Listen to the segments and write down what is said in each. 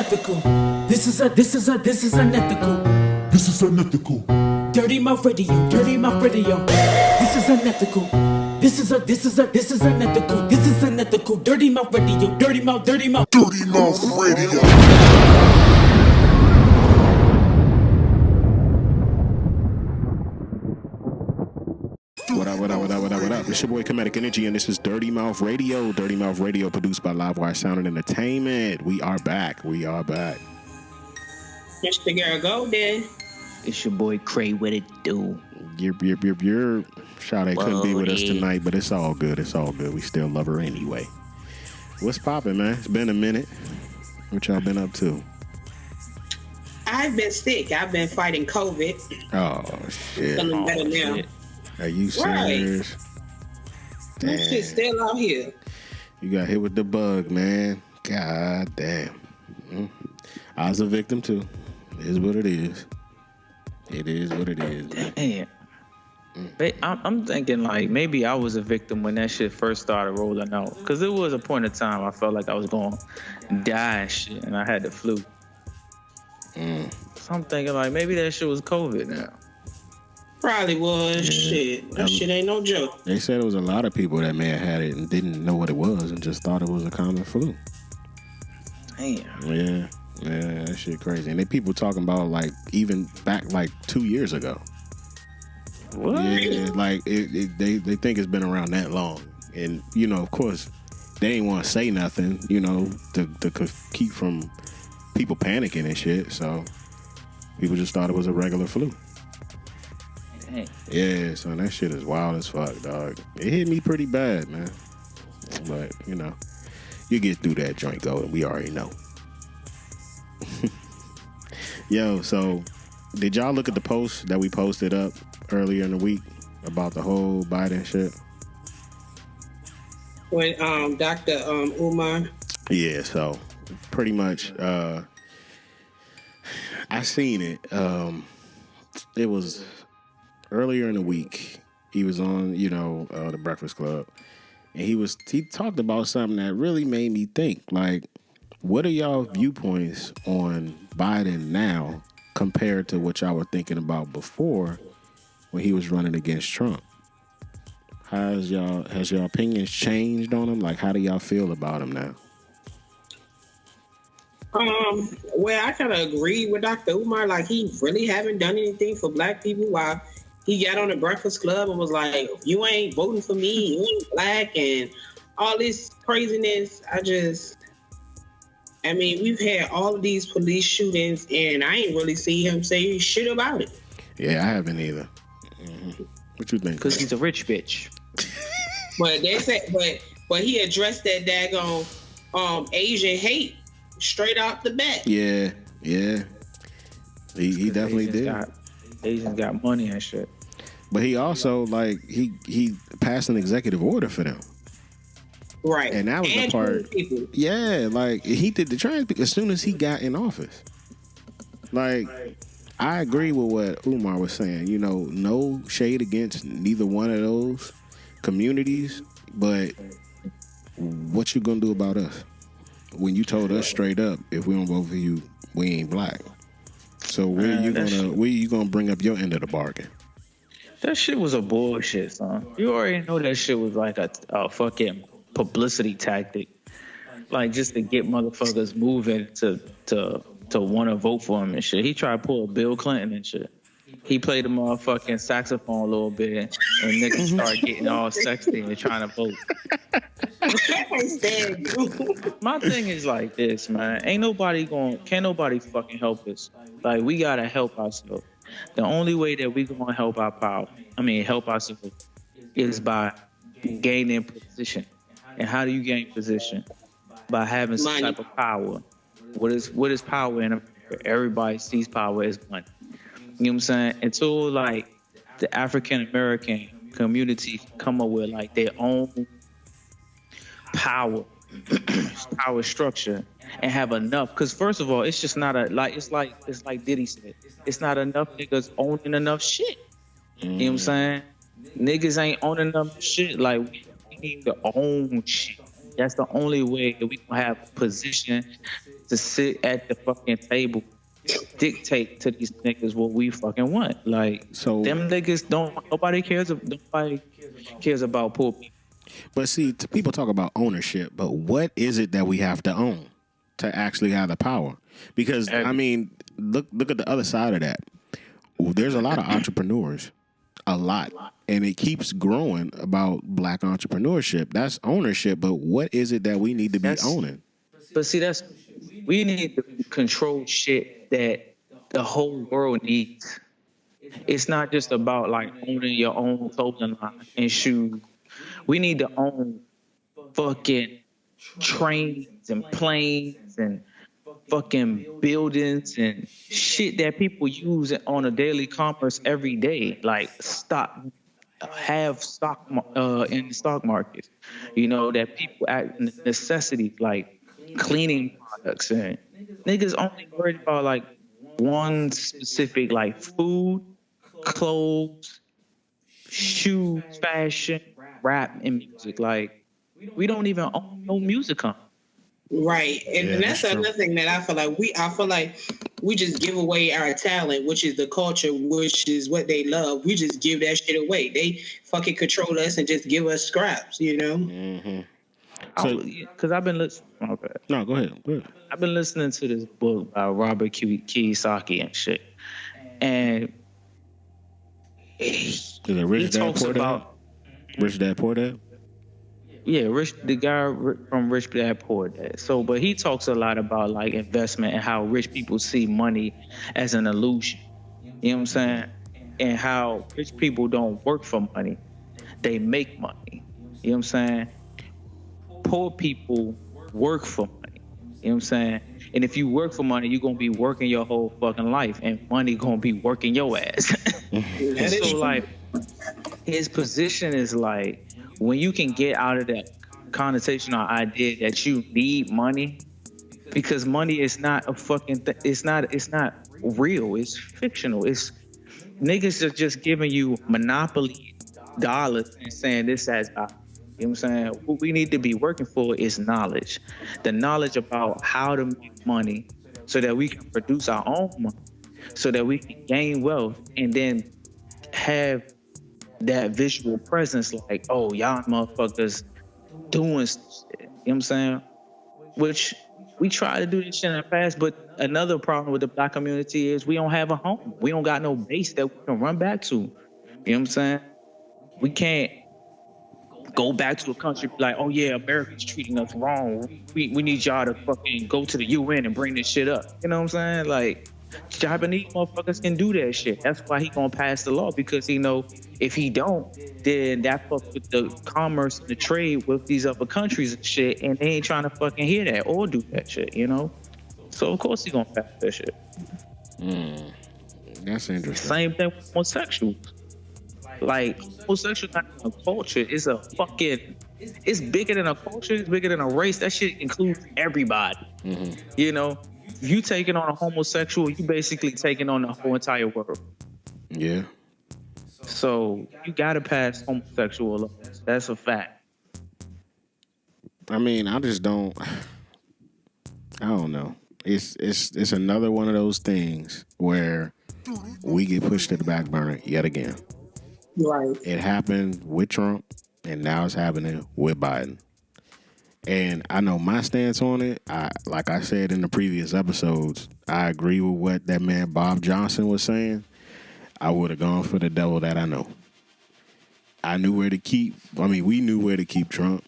unethical. This is unethical. This is unethical. Dirty mouth radio, dirty mouth radio. This is unethical. This is unethical. This is unethical. Dirty mouth radio, dirty mouth, dirty mouth. Dirty Mouth Radio. What up? It's your boy Comedic Energy, and this is Dirty Mouth Radio. Dirty Mouth Radio, produced by Livewire Sound and Entertainment. We are back. It's the girl Golden. It's your boy Cray. What it do? Your Sade couldn't be with us tonight, but it's all good. We still love her anyway. What's poppin', man? It's been a minute. What y'all been up to? I've been sick. I've been fighting COVID. Oh, shit. Feeling better now. Shit. Are you serious? That shit's still out here. You got hit with the bug, man. God damn. I was a victim, too. It is what it is. Damn. I'm thinking like maybe I was a victim when that shit first started rolling out. Because there was a point in time I felt like I was going to die and shit, and I had the flu. So I'm thinking like maybe that shit was COVID now. Probably was. Shit. That shit ain't no joke. They said there was a lot of people that may have had it and didn't know what it was and just thought it was a common flu. Damn. Yeah, that shit crazy. And they people talking about like even back like 2 years ago. What? Yeah, like they think it's been around that long. And, you know, of course, they ain't want to say nothing, you know, to keep from people panicking and shit. So people just thought it was a regular flu. Dang. Yeah, so that shit is wild as fuck, dog. It hit me pretty bad, man. But, you know, you get through that joint, go, and we already know. Yo, so did y'all look at the post that we posted up earlier in the week about the whole Biden shit? When Dr. Umar. Yeah, so pretty much I seen it. It was earlier in the week. He was on, you know, the Breakfast Club, and he talked about something that really made me think, like, what are y'all viewpoints on Biden now compared to what y'all were thinking about before when he was running against Trump? Has your opinions changed on him? Like, how do y'all feel about him now? Well, I kind of agree with Dr. Umar. Like, he really haven't done anything for black people while he got on the Breakfast Club and was like, you ain't voting for me, you ain't black, and all this craziness. I mean, we've had all of these police shootings, and I ain't really see him say shit about it. Yeah, I haven't either. Mm-hmm. What you think? Because he's a rich bitch. But they said, but he addressed that daggone Asian hate straight off the bat. Yeah. He definitely did. Asians got money and shit. But he also, like, he passed an executive order for them. Right. And that was the part. People. Yeah, like, he did the trans people as soon as he got in office. Like, I agree with what Umar was saying. You know, no shade against neither one of those communities, but what you gonna do about us? When you told us straight up, if we don't vote for you, we ain't black. So where you gonna bring up your end of the bargain? That shit was a bullshit, son. You already know that shit was like a fucking publicity tactic, like just to get motherfuckers moving to want to vote for him and shit. He tried to pull a Bill Clinton and shit. He played the motherfucking saxophone a little bit, and niggas started getting all sexy and trying to vote. My thing is like this, man. Can't nobody fucking help us. Like, we gotta help ourselves. The only way that we gonna help ourselves is by gaining position. And how do you gain position? By having some type of power. What is power in America? Everybody sees power as money. You know what I'm saying? Until like the African American community come up with like their own power structure and have enough. Because first of all, it's just not it's like Diddy said. It's not enough niggas owning enough shit. You know what I'm saying? Niggas ain't owning enough shit. Like, we need to own shit. That's the only way that we can have position to sit at the fucking table, dictate to these niggas what we fucking want. Like, So- them niggas nobody cares about poor people. But see, people talk about ownership, but what is it that we have to own to actually have the power? Because I mean, look at the other side of that. There's a lot of entrepreneurs, a lot, and it keeps growing about black entrepreneurship. That's ownership, but what is it that we need to be owning? But see, we need to control shit that the whole world needs. It's not just about like owning your own clothing line and shoes. We need to own fucking trains and planes and fucking buildings and shit that people use on a daily commerce every day. Like in the stock market. You know, that people act necessities like cleaning products, and niggas only worried about like one specific like food, clothes, shoes, fashion, rap, and music. Like, we don't even own no music company. Right, and that's true. another thing that I feel like we just give away our talent, which is the culture, which is what they love. We just give that shit away. They fucking control us and just give us scraps, you know? Mm-hmm. Because I've been listening. Okay. No, go ahead. I've been listening to this book by Robert Kiyosaki and shit, and Is it Rich Dad talks Poor Dad? about Rich Dad Poor Dad? Yeah, the guy from Rich Dad Poor Dad. So, but he talks a lot about like investment and how rich people see money as an illusion. You know what I'm saying? And how rich people don't work for money, they make money. You know what I'm saying? Poor people work for money. You know what I'm saying? And if you work for money, you're gonna be working your whole fucking life, and money gonna be working your ass. So like, his position is like, when you can get out of that connotational idea that you need money, because money is not a fucking it's not real, it's fictional. It's niggas are just giving you monopoly dollars and saying this has value. You know what I'm saying? What we need to be working for is knowledge. The knowledge about how to make money so that we can produce our own money, so that we can gain wealth and then have that visual presence like, oh, y'all motherfuckers doing shit. You know what I'm saying? Which we try to do this shit in the past, but another problem with the black community is we don't have a home. We don't got no base that we can run back to. You know what I'm saying? We can't go back to a country like, oh yeah, America's treating us wrong. We need y'all to fucking go to the UN and bring this shit up. You know what I'm saying? Like, Japanese motherfuckers can do that shit. That's why he gonna pass the law, because he know if he don't, then that fucks with the commerce and the trade with these other countries and shit, and they ain't trying to fucking hear that or do that shit, you know? So of course he gonna pass that shit. That's interesting. Same thing with homosexuals. Like, homosexual not a culture, it's a fucking, it's bigger than a culture, it's bigger than a race. That shit includes everybody. Mm-hmm. You know? If you taking on a homosexual, you basically taking on the whole entire world. Yeah. So you gotta pass homosexual laws. That's a fact. I mean, I don't know. It's another one of those things where we get pushed to the back burner yet again. Right. It happened with Trump, and now it's happening with Biden. And I know my stance on it. Like I said in the previous episodes, I agree with what that man Bob Johnson was saying. I would have gone for the devil that I know. We knew where to keep Trump.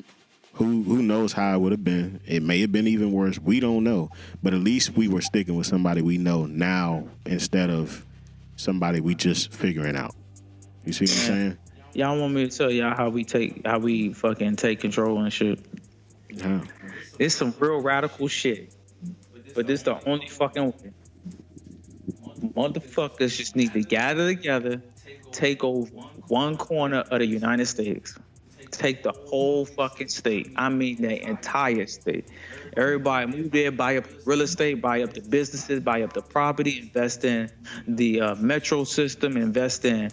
Who knows how it would have been? It may have been even worse. We don't know. But at least we were sticking with somebody we know now instead of somebody we just figuring out. You see what I'm saying? Y'all want me to tell y'all how we fucking take control and shit? Yeah. It's some real radical shit, but this the only fucking way. Motherfuckers just need to gather together, take over one corner of the United States, take the whole fucking state. I mean the entire state. Everybody move there, buy up real estate, buy up the businesses, buy up the property, invest in the metro system, invest in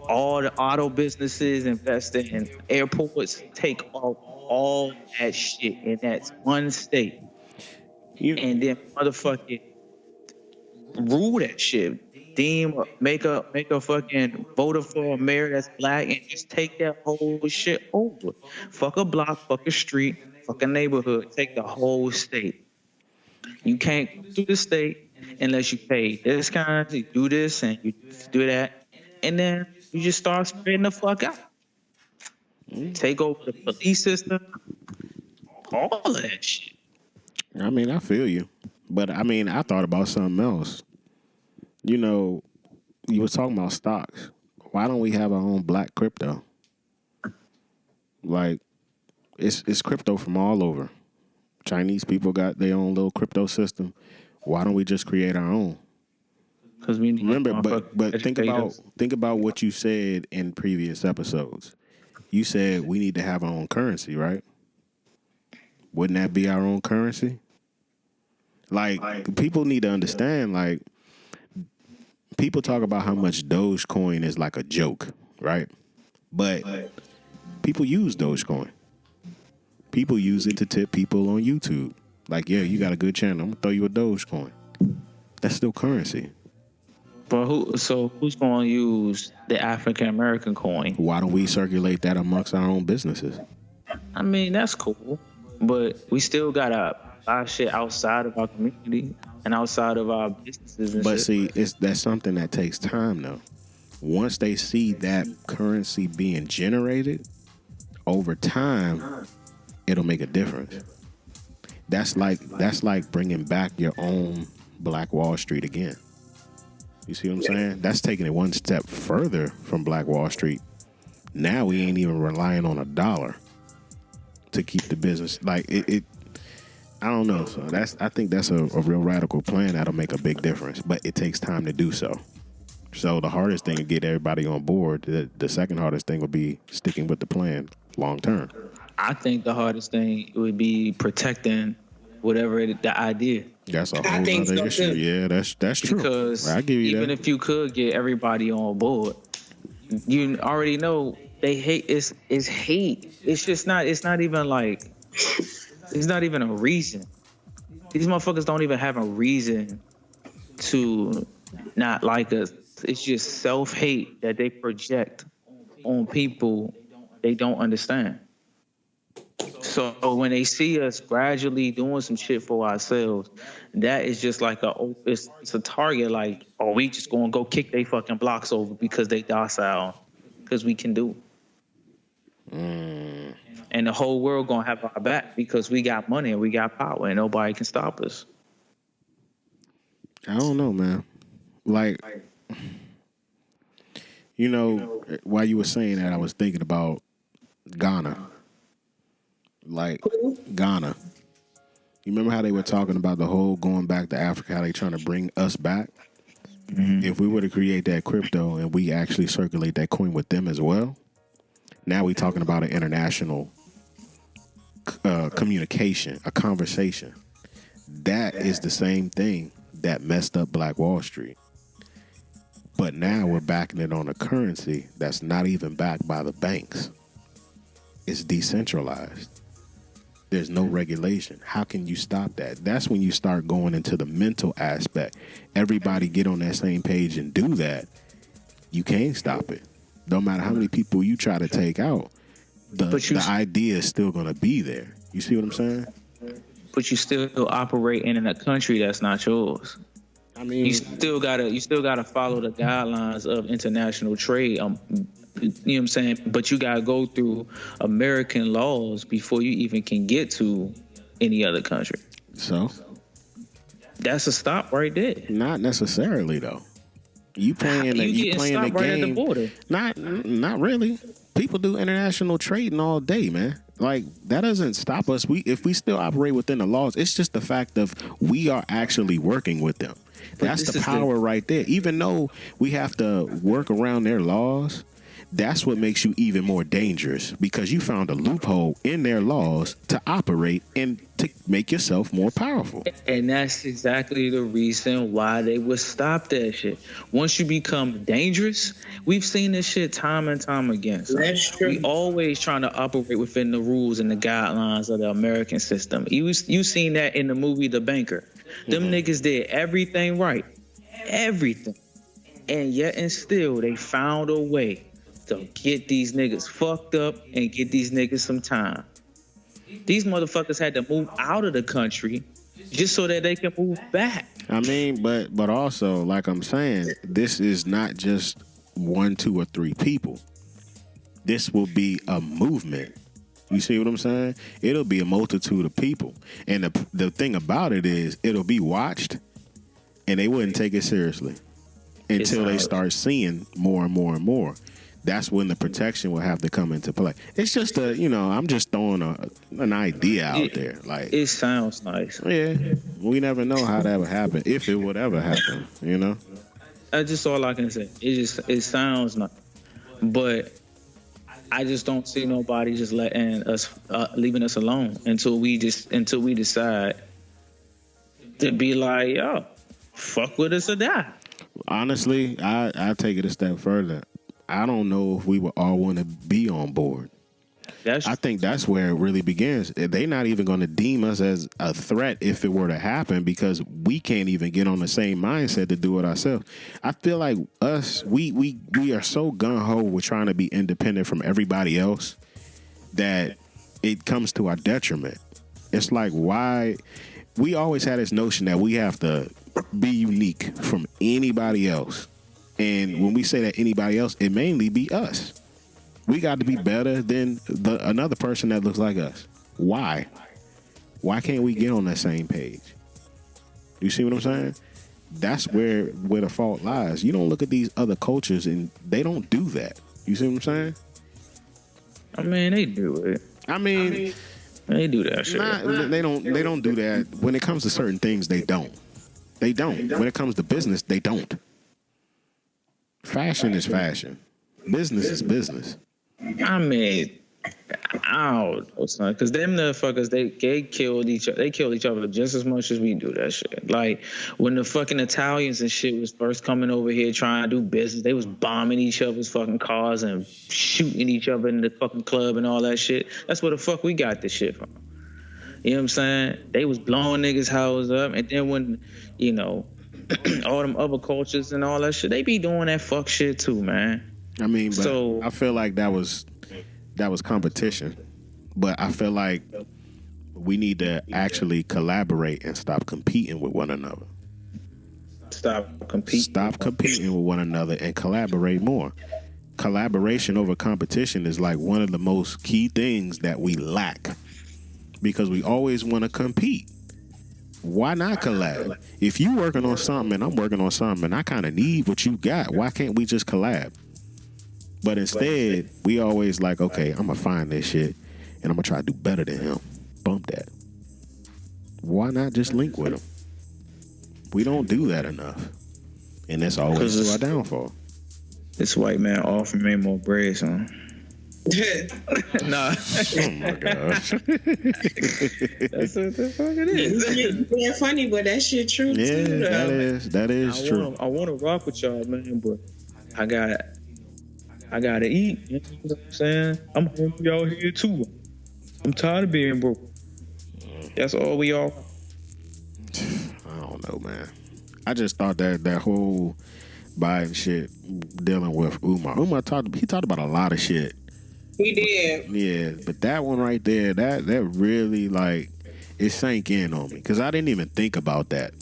all the auto businesses, invest in airports, take all that shit in that one state. and then motherfucking rule that shit. Make a fucking voter for a mayor that's black and just take that whole shit over. Fuck a block, fuck a street, fuck a neighborhood, take the whole state. You can't go through the state unless you pay this kind, you do this and you do that, and then you just start spreading the fuck out. Take over the police system, all of that shit. I mean, I feel you. But, I mean, I thought about something else. You know, you were talking about stocks. Why don't we have our own black crypto? Like, it's crypto from all over. Chinese people got their own little crypto system. Why don't we just create our own? Because we need remember, but think about what you said in previous episodes. You said we need to have our own currency, right? Wouldn't that be our own currency? Like people need to understand, like, people talk about how much Dogecoin is like a joke, right? But people use Dogecoin. People use it to tip people on YouTube. Like, yeah, you got a good channel. I'm going to throw you a Dogecoin. That's still currency. But who's going to use the African American coin? Why don't we circulate that amongst our own businesses? I mean, that's cool. But we still got to buy shit outside of our community and outside of our businesses and but shit. see, that's something that takes time, though. Once they see that currency being generated, over time, it'll make a difference. That's like bringing back your own Black Wall Street again. You see what I'm saying? That's taking it one step further from Black Wall Street. Now we ain't even relying on a dollar to keep the business. Like it I don't know. So I think that's a real radical plan that'll make a big difference. But it takes time to do so. So the hardest thing to get everybody on board. The second hardest thing will be sticking with the plan long term. I think the hardest thing would be protecting whatever the idea. That's a whole other issue. Yeah, that's true. Because I give you even if you could get everybody on board, you already know they hate. It's hate. It's just not. It's not even like. It's not even a reason. These motherfuckers don't even have a reason to not like us. It's just self-hate that they project on people they don't understand. So when they see us gradually doing some shit for ourselves, that is just like it's a target. Like, oh, we just gonna go kick they fucking blocks over because they docile, because we can do. And the whole world gonna have our back because we got money and we got power and nobody can stop us. I don't know, man. Like, you know, while you were saying that, I was thinking about Ghana. Like, Ghana. You remember how they were talking about the whole going back to Africa, how they trying to bring us back? Mm-hmm. If we were to create that crypto and we actually circulate that coin with them as well, now we're talking about an international communication, a conversation. That is the same thing that messed up Black Wall Street. But now we're backing it on a currency that's not even backed by the banks. It's decentralized. There's no regulation. How can you stop that? That's when you start going into the mental aspect. Everybody get on that same page and do that. You can't stop it. No matter how many people you try to take out, the idea is still going to be there. You see what I'm saying? But you still operate in a country that's not yours. I mean, you still gotta follow the guidelines of international trade. You know what I'm saying? But you gotta go through American laws before you even can get to any other country. So that's a stop right there. Not necessarily though. You playing the game right at the border. Not really. People do international trading all day, man. Like, that doesn't stop us. If we still operate within the laws, it's just the fact of we are actually working with them. That's the power right there. Even though we have to work around their laws, that's what makes you even more dangerous, because you found a loophole in their laws to operate and to make yourself more powerful. And that's exactly the reason why they would stop that shit. Once you become dangerous, we've seen this shit time and time again. So That's true. we always trying to operate within the rules and the guidelines of the American system. You seen that in the movie The Banker. Them niggas did everything right. Everything. And yet and still, they found a way to get these niggas fucked up and get these niggas some time. These motherfuckers had to move out of the country just so that they can move back. I mean, but also, like I'm saying, this is not just 1, 2, or 3 people. This will be a movement. You see what I'm saying? It'll be a multitude of people. And the thing about it is, it'll be watched, and they wouldn't take it seriously until they start seeing more and more and more. That's when the protection will have to come into play. It's just I'm just throwing an idea out there. Like, it sounds nice. Yeah, we never know how that would happen, if it would ever happen. That's just all I can say. It sounds nice, but I just don't see nobody just leaving us alone until we decide to be like, yo, fuck with us or die. Honestly, I take it a step further. I don't know if we would all want to be on board. I think that's where it really begins. They're not even going to deem us as a threat if it were to happen, because we can't even get on the same mindset to do it ourselves. I feel like we are so gung-ho with trying to be independent from everybody else that it comes to our detriment. It's like, why we always had this notion that we have to be unique from anybody else. And when we say that anybody else, it mainly be us. We got to be better than another person that looks like us. Why? Why can't we get on that same page? You see what I'm saying? That's where the fault lies. You don't look at these other cultures and they don't do that. You see what I'm saying? I mean, they do it. I mean they do that shit. They don't do that. When it comes to certain things, they don't. They don't. When it comes to business, they don't. Fashion is fashion. Business is business. I mean, I don't know, son. Because them motherfuckers, they killed each other. They killed each other just as much as we do that shit. Like, when the fucking Italians and shit was first coming over here trying to do business, they was bombing each other's fucking cars and shooting each other in the fucking club and all that shit. That's where the fuck we got this shit from. You know what I'm saying? They was blowing niggas' houses up. And then when, all them other cultures and all that shit, they be doing that fuck shit too, man. I mean, but I feel like that was competition. But I feel like we need to actually collaborate and stop competing with one another. Stop competing with one another and collaborate more. Collaboration over competition is like one of the most key things that we lack, because we always want to compete. Why not collab? If you working on something and I'm working on something and I kind of need what you got, why can't we just collab? But instead, we always like, okay, I'm going to find this shit and I'm going to try to do better than him. Bump that. Why not just link with him? We don't do that enough. And that's always our downfall. This white man offered me more bread, son. Nah. Oh my gosh. That's what the fuck it is. Yeah, funny, but that shit true too. Yeah, that is true. I want to rock with y'all, man, but I gotta eat. You know what I'm saying? I'm hungry out here too. I'm tired of being broke. That's all we are. I don't know, man. I just thought that whole Biden shit dealing with Umar talked about a lot of shit. He did. Yeah, but that one right there, that really, like, it sank in on me, because I didn't even think about that.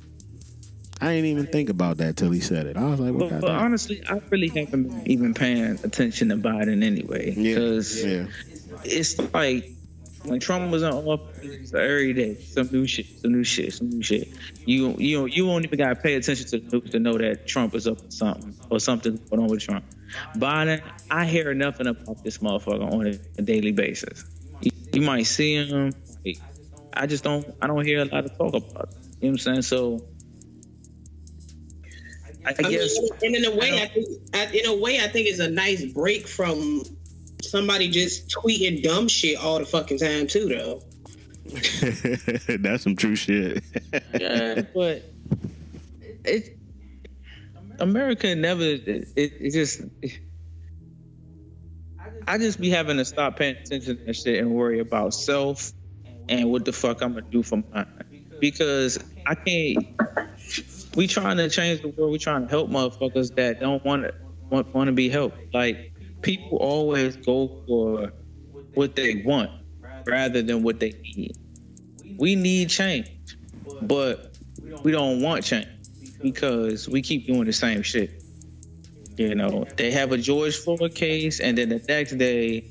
I didn't even think about that till he said it. I was like, but honestly, I really haven't been even paying attention to Biden anyway. Because it's like, when Trump was in office, every day, some new shit. You won't even gotta pay attention to the news to know that Trump is up to something or something going on with Trump. Biden, I hear nothing about this motherfucker on a daily basis. You might see him. I don't hear a lot of talk about it. You know what I'm saying? So I guess. And in a way, I think it's a nice break from somebody just tweeting dumb shit all the fucking time too, though. That's some true shit. Yeah, but America never. It just. I just be having to stop paying attention to that shit and worry about self and what the fuck I'm gonna do for mine. Because I can't. We trying to change the world. We trying to help motherfuckers that don't want to be helped. Like, people always go for what they want rather than what they need. We need change, but we don't want change because we keep doing the same shit. You know, they have a George Floyd case, and then the next day,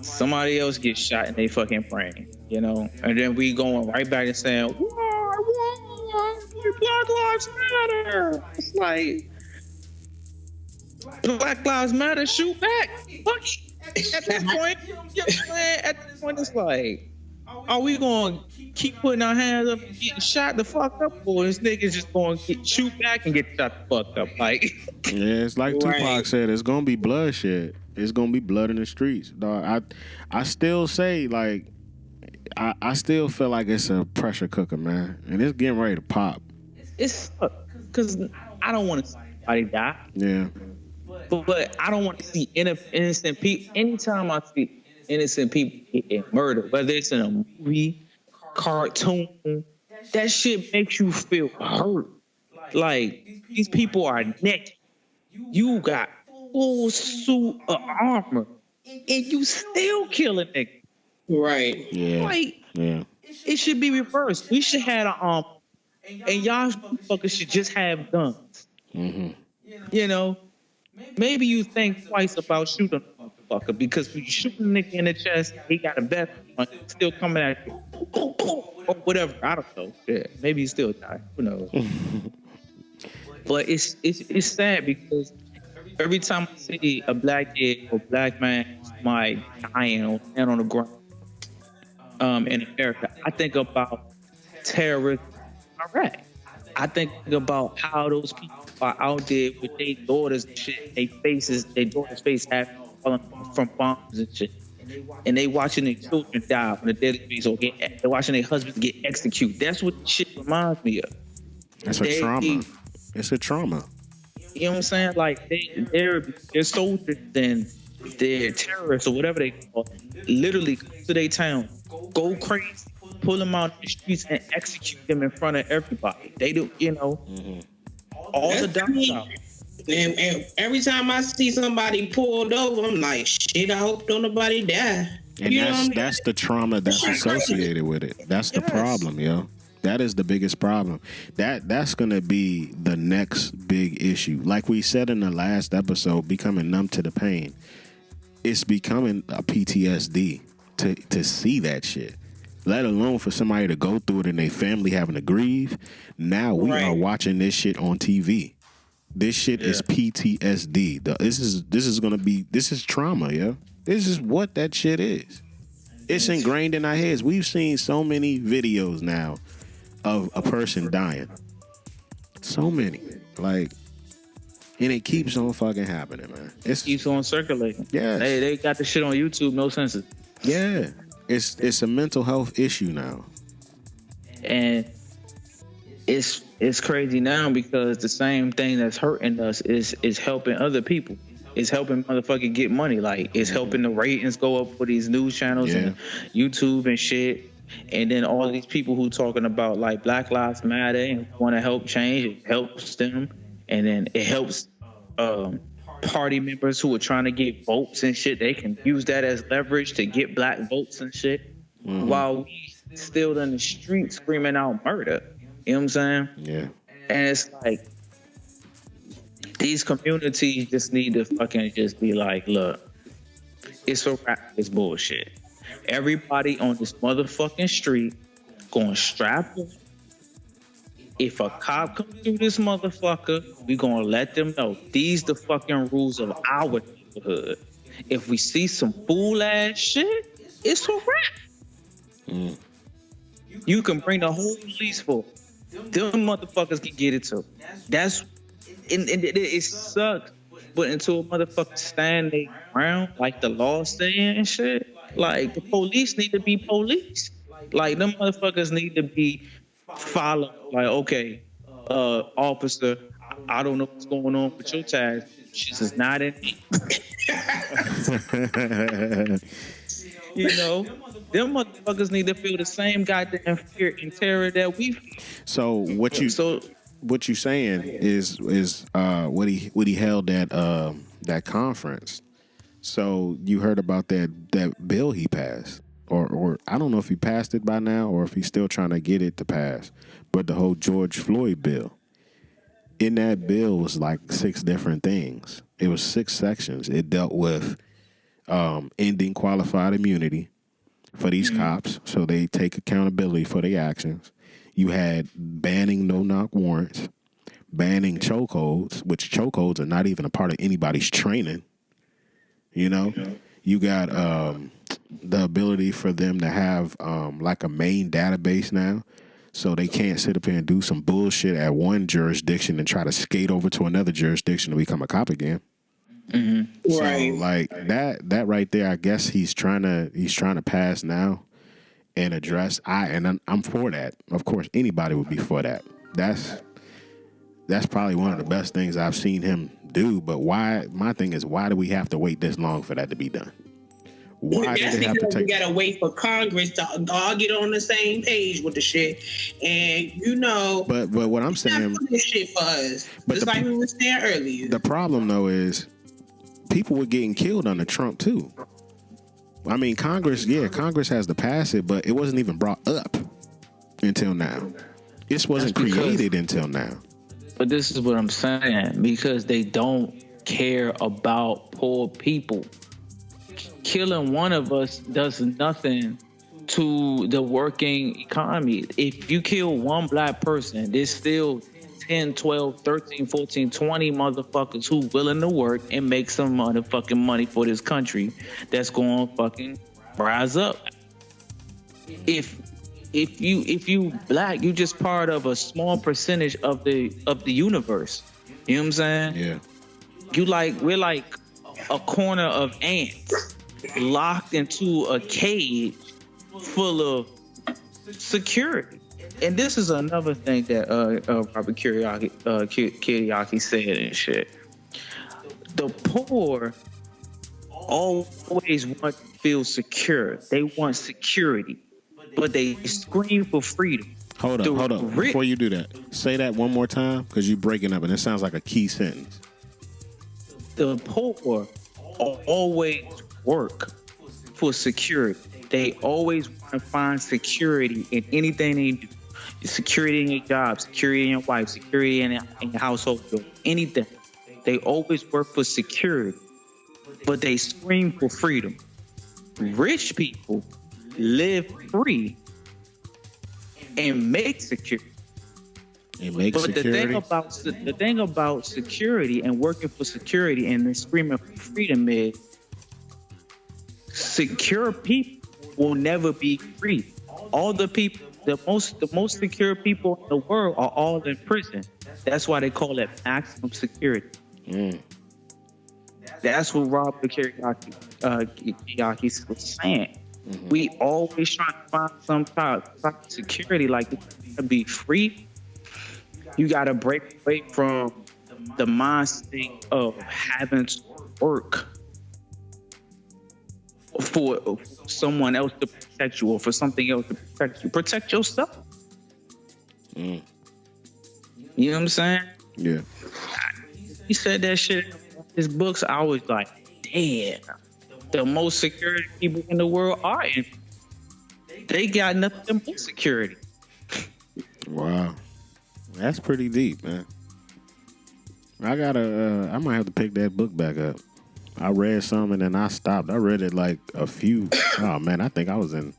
somebody else gets shot in their fucking brain. You know, and then we going right back and saying, "Whoa, Black Lives Matter." It's like, Black Lives Matter, shoot back. Fuck it. At this point, you know what I'm saying? At this point, it's like, are we going to keep putting our hands up and getting shot the fuck up, or this nigga's just going to shoot back and get shot the fuck up? Like, yeah, it's like Tupac said, it's going to be bloodshed. It's going to be blood in the streets. Dog, I still say, like, I still feel like it's a pressure cooker, man. And it's getting ready to pop. It's because I don't want to see anybody die. Yeah. But I don't want to see innocent people. Anytime I see innocent people get murdered, whether it's in a movie, cartoon, that shit makes you feel hurt. Like, these people are naked. You got full suit of armor, and you still kill a nigga. Right. Yeah. Like, yeah. It should be reversed. We should have an armor, and y'all motherfuckers should just have guns. Mm-hmm. You know, maybe you think twice about shooting a motherfucker, because when you shoot a nigga in the chest, he got a vest on, still coming at you, or whatever. I don't know. Yeah, maybe he still die. Who knows? But it's sad because every time I see a black kid or black man, my dying or stand on the ground in America, I think about terrorism in Iraq. I think about how those people are out there with their daughters and shit, their daughters' face having fallen from bombs and shit. And they watching their children die on a daily basis, or they're watching their husbands get executed. That's what shit reminds me of. That's a trauma. It's a trauma. You know what I'm saying? Like, they're soldiers and they're terrorists or whatever they call it. Literally come to their town, go crazy, pull them out in the streets and execute them in front of everybody. They do, you know, all the dogs out. And every time I see somebody pulled over, I'm like, shit, I hope don't nobody die. And that's the trauma that's associated with it. That's the problem, yo. That is the biggest problem. That's gonna be the next big issue. Like we said in the last episode, becoming numb to the pain. It's becoming a PTSD to see that shit. Let alone for somebody to go through it and their family having to grieve. Now we are watching this shit on TV. This shit is PTSD. This is trauma, yo. This is what that shit is. It's ingrained in our heads. We've seen so many videos now of a person dying. So many. Like, and it keeps on fucking happening, man. It keeps on circulating. Yeah. They got the shit on YouTube, no censor. Yeah. It's a mental health issue now. And it's crazy now because the same thing that's hurting us is helping other people. It's helping motherfucking get money. Like, it's helping the ratings go up for these news channels and YouTube and shit. And then all these people who talking about, like, Black Lives Matter and want to help change, it helps them. And then it helps party members who are trying to get votes and shit. They can use that as leverage to get black votes and shit, while we still in the street screaming out murder. You know what I'm saying? Yeah. And it's like, these communities just need to fucking just be like, look, it's a wrap, it's bullshit. Everybody on this motherfucking street going strap up. If a cop comes through this motherfucker, we gonna let them know these the fucking rules of our neighborhood. If we see some fool ass shit, it's a wrap. You can bring the whole police force. Them motherfuckers can get it too. and it sucks. But until a motherfucker stand their ground, like the law saying and shit, like the police need to be police. Like them motherfuckers need to be followed. Like, okay, officer, I don't know what's going on with your tags. She's just not in me. You know, them motherfuckers need to feel the same goddamn fear and terror that we feel. So what you saying is what he held at that conference. So you heard about that bill he passed, or I don't know if he passed it by now or if he's still trying to get it to pass. But the whole George Floyd bill. In that bill was like 6 different things. It was 6 sections. It dealt with ending qualified immunity for these cops, so they take accountability for their actions. You had banning no-knock warrants, banning chokeholds, which chokeholds are not even a part of anybody's training. You know, you got the ability for them to have like a main database now. So they can't sit up here and do some bullshit at one jurisdiction and try to skate over to another jurisdiction to become a cop again. Mm-hmm. So right. like that right there, I guess he's trying to pass now and address. I'm for that. Of course, anybody would be for that. That's probably one of the best things I've seen him do. But why? My thing is, why do we have to wait this long for that to be done? Why That's did it have to because take? we gotta wait for Congress to all get on the same page with the shit, and you know. But what I'm saying, this shit for us, but just like we were saying earlier. The problem though is people were getting killed under Trump too. I mean, Congress has to pass it, but it wasn't even brought up until now. This wasn't created until now. But this is what I'm saying, because they don't care about poor people. Killing one of us does nothing to the working economy. If you kill one black person, there's still 10, 12, 13, 14, 20 motherfuckers who willing to work and make some motherfucking money for this country that's going to fucking rise up. If you black, you just part of a small percentage of the universe. You know what I'm saying? Yeah. We're like a corner of ants locked into a cage full of security. And this is another thing that Robert Kiyosaki said and shit. The poor always want to feel secure. They want security, but they scream for freedom. Hold up. Before you do that, say that one more time, because you're breaking up and it sounds like a key sentence. The poor always work for security. They always want to find security in anything they do. Security in your job, security in your wife, security in your household, anything. They always work for security, but they scream for freedom. Rich people live free and make security. The thing about security and working for security and then screaming for freedom is secure people will never be free. All the people, the most secure people in the world are all in prison. That's why they call it maximum security. That's what Robert Kiyosaki was saying. Mm-hmm. We always try to find some type of security, like to be free. You got to break away from the mindset of having to work for someone else to protect you or for something else to protect you. Protect yourself. You know what I'm saying? Yeah. He said that shit in his books. I was like, damn, the most security people in the world are in. They got nothing but security. Wow. That's pretty deep, man. I might have to pick that book back up. I read some and then I stopped. I read it like a few. Oh man, I think I was in.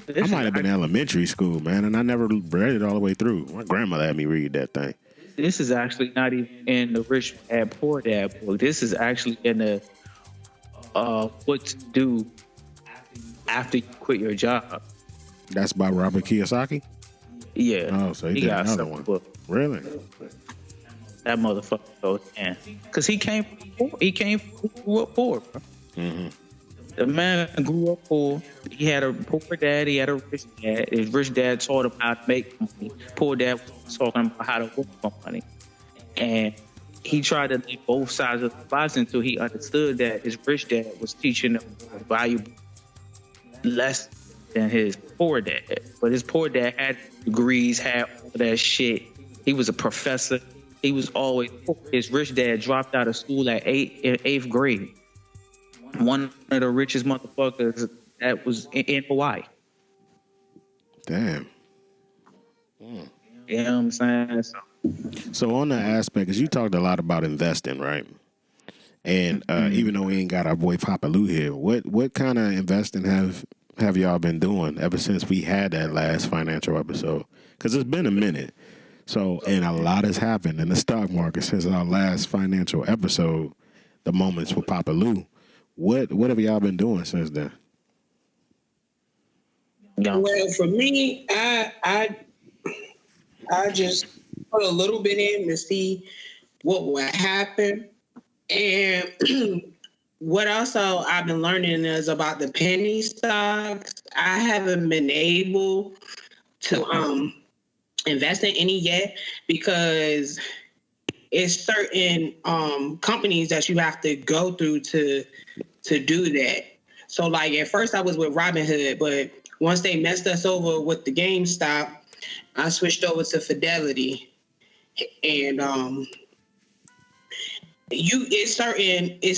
I might have been in elementary school, man, and I never read it all the way through. My grandmother had me read that thing. This is actually not even in the Rich Dad Poor Dad book. This is actually in the what to do after you quit your job. That's by Robert Kiyosaki? Yeah. Oh, so he did got another one. Book. Really? that motherfucker goes in. Cause he came grew up poor, bro. Mm-hmm. The man grew up poor. He had a poor dad. He had a rich dad. His rich dad taught him how to make money. Poor dad was talking about how to work for money. And he tried to lay both sides of the box until he understood that his rich dad was teaching him a valuable less than his poor dad. But his poor dad had degrees, had all that shit. He was a professor. He was always poor. His rich dad dropped out of school at eighth grade. One of the richest motherfuckers that was in Hawaii. Damn. You know what I'm saying? So on that aspect, because you talked a lot about investing, right? And even though we ain't got our boy Papa Lou here, what kind of investing have y'all been doing ever since we had that last financial episode? Because it's been a minute. So, and a lot has happened in the stock market since our last financial episode, the moments with Papa Lou. What have y'all been doing since then? Well, for me, I just put a little bit in to see what would happen. And what also I've been learning is about the penny stocks. I haven't been able to invest in any yet because it's certain companies that you have to go through to do that. So like at first I was with Robinhood, but once they messed us over with the GameStop, I switched over to Fidelity. And it's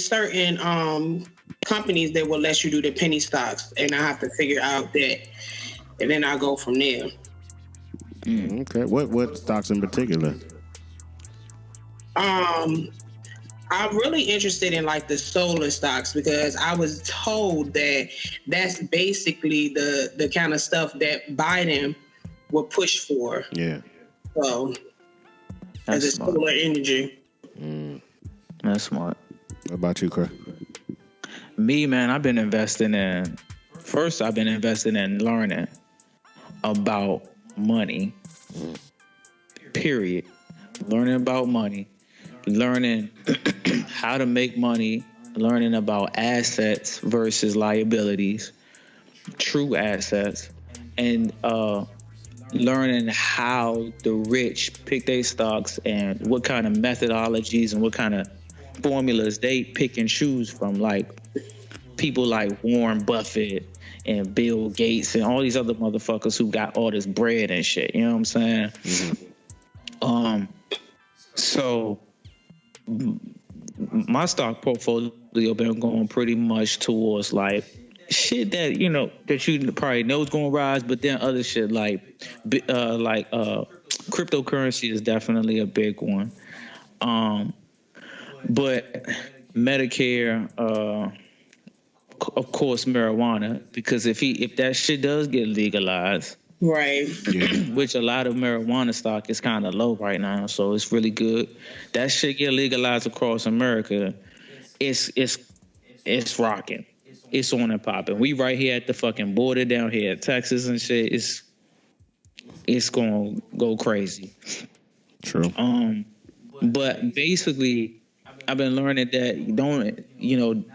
certain companies that will let you do the penny stocks, and I have to figure out that, and then I go from there. Okay. What stocks in particular? I'm really interested in like the solar stocks because I was told that that's basically the kind of stuff that Biden will push for. Yeah. So as a solar energy. That's smart. What about you, Chris? Me, man, I've been investing in learning about money. Period. Learning about money. Learning how to make money, learning about assets versus liabilities, true assets, and learning how the rich pick their stocks and what kind of methodologies and what kind of formulas they pick and choose from, like people like Warren Buffett and Bill Gates and all these other motherfuckers who got all this bread and shit. You know what I'm saying? Mm-hmm. So my stock portfolio been going pretty much towards like shit that that you probably know is going to rise, but then other shit like cryptocurrency is definitely a big one. But Medicare, of course, marijuana, because if that shit does get legalized. Right. Which a lot of marijuana stock is kind of low right now, so it's really good. That shit get legalized across America. It's rocking. It's on and popping. We right here at the fucking border down here at Texas and shit. It's gonna go crazy. True. But basically, I've been learning that you don't,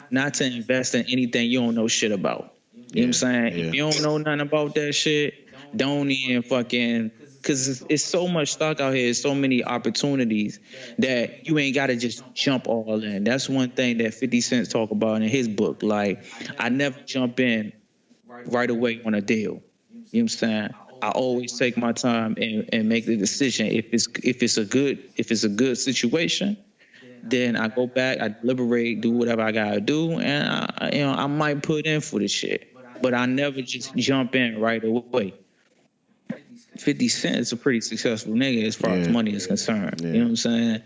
not to invest in anything you don't know shit about. You know what I'm saying? Yeah. If you don't know nothing about that shit, don't even fucking, because it's so much stock out here, so many opportunities that you ain't got to just jump all in. That's one thing that 50 Cent talk about in his book. Like, I never jump in right away on a deal. You know what I'm saying? I always take my time and make the decision. If it's a good situation, then I go back, I deliberate, do whatever I gotta do, and I might put in for the shit. But I never just jump in right away. 50 Cent is a pretty successful nigga as far as money is concerned. Yeah. You know what I'm saying?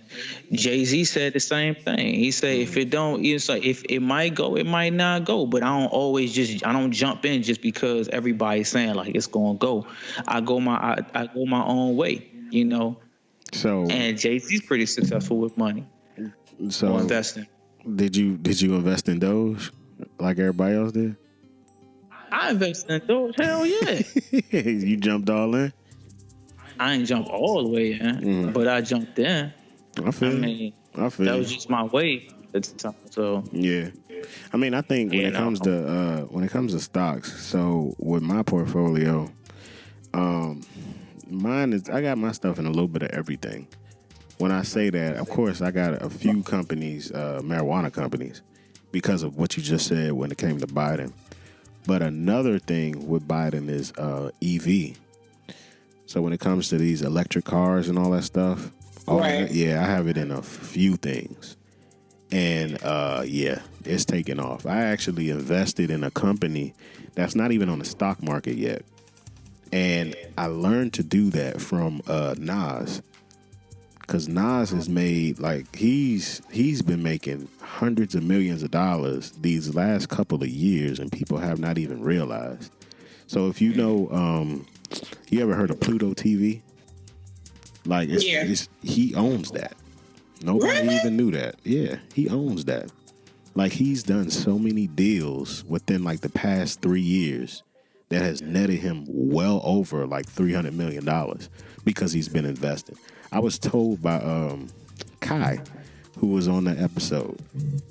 Jay-Z said the same thing. He said if it might go, it might not go. But I don't jump in just because everybody's saying like it's gonna go. I go my own way, So and Jay-Z's pretty successful with money. So investing. Did you invest in Doge like everybody else did? I invested in Doge. Hell yeah. You jumped all in? I ain't jumped all the way in, but I jumped in. I feel. I mean, I feel. that was just my way at the time. So Yeah, I mean, I think when it comes to stocks, so with my portfolio, mine is I got my stuff in a little bit of everything. When I say that, of course, I got a few companies, marijuana companies, because of what you just said when it came to Biden. But another thing with Biden is EV. So when it comes to these electric cars and all that stuff, Right. I have it in a few things. And it's taking off. I actually invested in a company that's not even on the stock market yet. And I learned to do that from Nas. Because Nas has made, like, he's been making hundreds of millions of dollars these last couple of years, and people have not even realized. So if you know, you ever heard of Pluto TV? Like, he owns that. Nobody even knew that. Yeah, he owns that. Like, he's done so many deals within, like, the past 3 years that has netted him well over, like, $300 million because he's been investing. I was told by Kai, who was on that episode.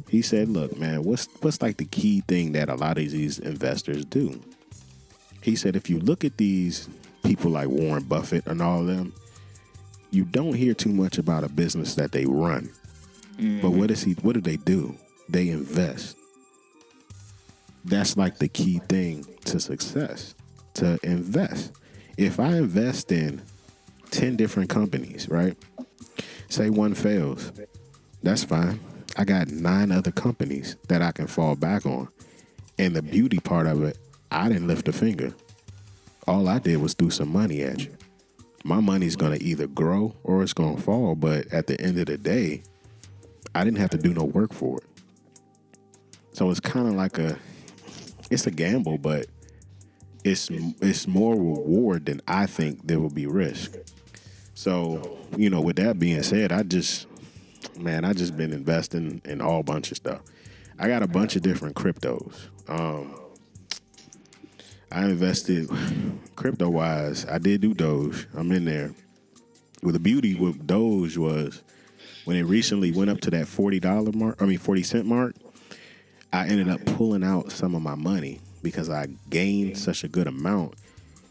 He said, look, man, what's like the key thing that a lot of these investors do? He said, if you look at these people like Warren Buffett and all of them, you don't hear too much about a business that they run. Mm-hmm. But what do they do? They invest. That's like the key thing to success, to invest. If I invest in 10 different companies, right? Say one fails, that's fine. I got 9 other companies that I can fall back on. And the beauty part of it, I didn't lift a finger. All I did was throw some money at you. My money's going to either grow or it's going to fall. But at the end of the day, I didn't have to do no work for it. So it's kind of like it's a gamble, but it's more reward than I think there will be risk. So, with that being said, I just been investing in all bunch of stuff. I got a bunch of different cryptos. I invested crypto-wise. I did do Doge. I'm in there. Well, the beauty with Doge was when it recently went up to that $40 mark, I ended up pulling out some of my money because I gained such a good amount,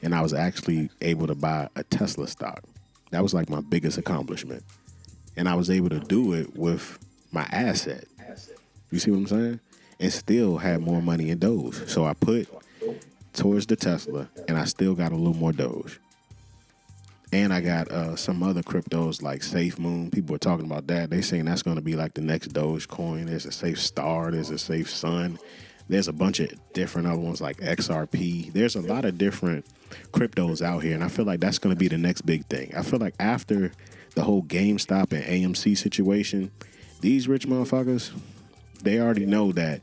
and I was actually able to buy a Tesla stock. That was like my biggest accomplishment. And I was able to do it with my asset. You see what I'm saying? And still had more money in Doge. So I put towards the Tesla, and I still got a little more Doge. And I got some other cryptos like Safe Moon. People are talking about that. They saying that's going to be like the next Doge coin. There's a Safe Star. There's a Safe Sun. There's a bunch of different other ones like XRP. There's a lot of different cryptos out here, and I feel like that's going to be the next big thing. I feel like after the whole GameStop and AMC situation, these rich motherfuckers, they already know that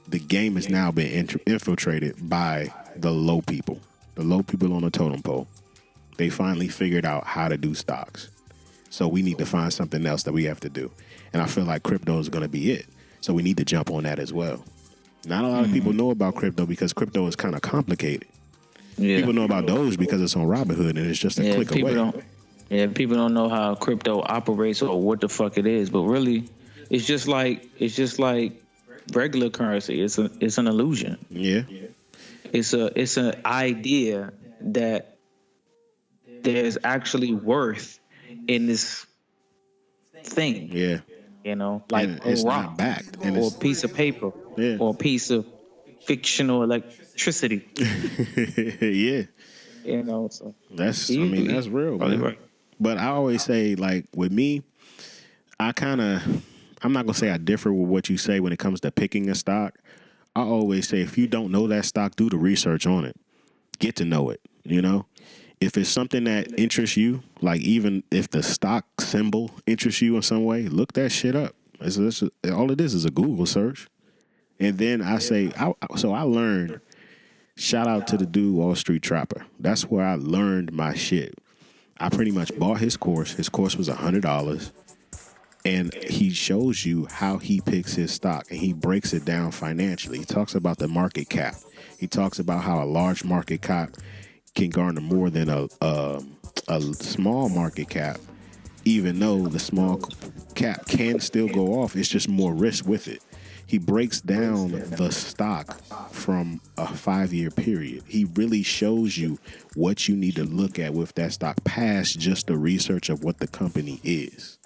the game has now been infiltrated by the low people on the totem pole. They finally figured out how to do stocks. So we need to find something else that we have to do. And I feel like crypto is going to be it. So we need to jump on that as well. Not a lot of people know about crypto because crypto is kind of complicated. Yeah. People know about Doge because it's on Robinhood and it's just a click away. People don't know how crypto operates or what the fuck it is. But really, it's just like regular currency. It's an illusion. Yeah. It's an idea that there's actually worth in this thing. Yeah. Like it's a rock, not backed, or a piece of paper, or a piece of fictional electricity. Yeah. So that's real, man. Right. But I always say, like, with me, I'm not gonna say I differ with what you say when it comes to picking a stock. I always say, if you don't know that stock, do the research on it. Get to know it, If it's something that interests you, like even if the stock symbol interests you in some way, look that shit up. All it is a Google search. And then I say, I learned, shout out to the dude, Wall Street Trapper. That's where I learned my shit. I pretty much bought his course. His course was $100. And he shows you how he picks his stock, and he breaks it down financially. He talks about the market cap. He talks about how a large market cap can garner more than a small market cap. even though the small cap can still go off, it's just more risk with it. He breaks down the stock from a 5-year period. He really shows you what you need to look at with that stock past just the research of what the company is.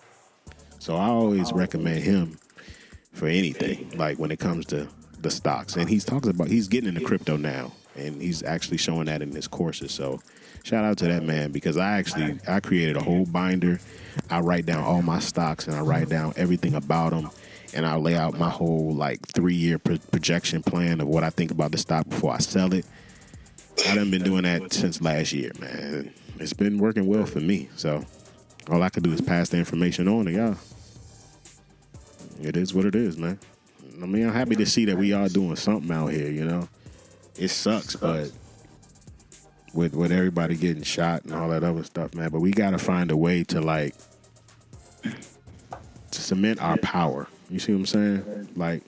So I always recommend him for anything, like when it comes to the stocks. And he's getting into crypto now, and he's actually showing that in his courses. So shout out to that man, because I created a whole binder. I write down all my stocks, and I write down everything about them. And I lay out my whole 3-year projection plan of what I think about the stock before I sell it. I done been doing that since last year, man. It's been working well for me. So all I can do is pass the information on to y'all. It is what it is, man. I mean, I'm happy to see that we are doing something out here, you know. It sucks, but with everybody getting shot and all that other stuff, man. But we got to find a way to cement our power. You see what I'm saying?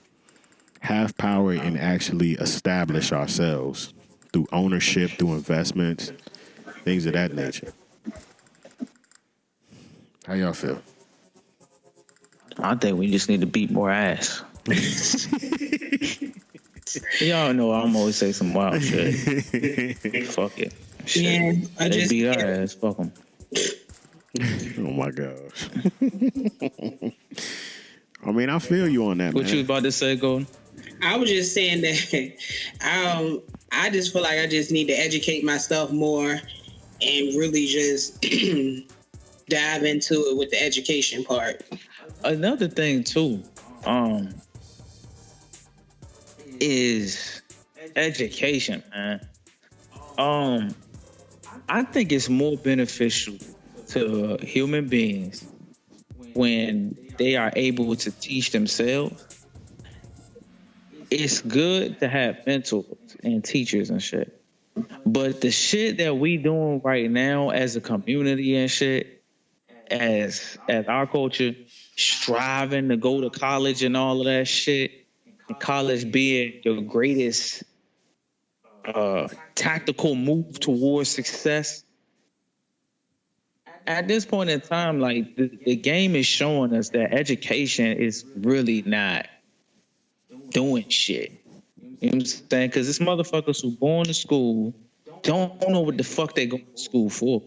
Have power and actually establish ourselves through ownership, through investments, things of that nature. How y'all feel? I think we just need to beat more ass. Y'all know I'm always say some wild shit. Fuck it. Shit. Yeah, they beat our ass. Fuck them. Oh my gosh. I mean, I feel you on that, what man. You was about to say, Golden? I was just saying that I just feel like I just need to educate myself more and really just dive into it with the education part. Another thing too, is education, man. I think it's more beneficial to human beings when they are able to teach themselves. It's good to have mentors and teachers and shit. But the shit that we doing right now as a community and shit, as our culture, striving to go to college and all of that shit, and college being your greatest tactical move towards success. At this point in time, the game is showing us that education is really not doing shit. You know what I'm saying? Because it's motherfuckers who going to school don't know what the fuck they going to school for.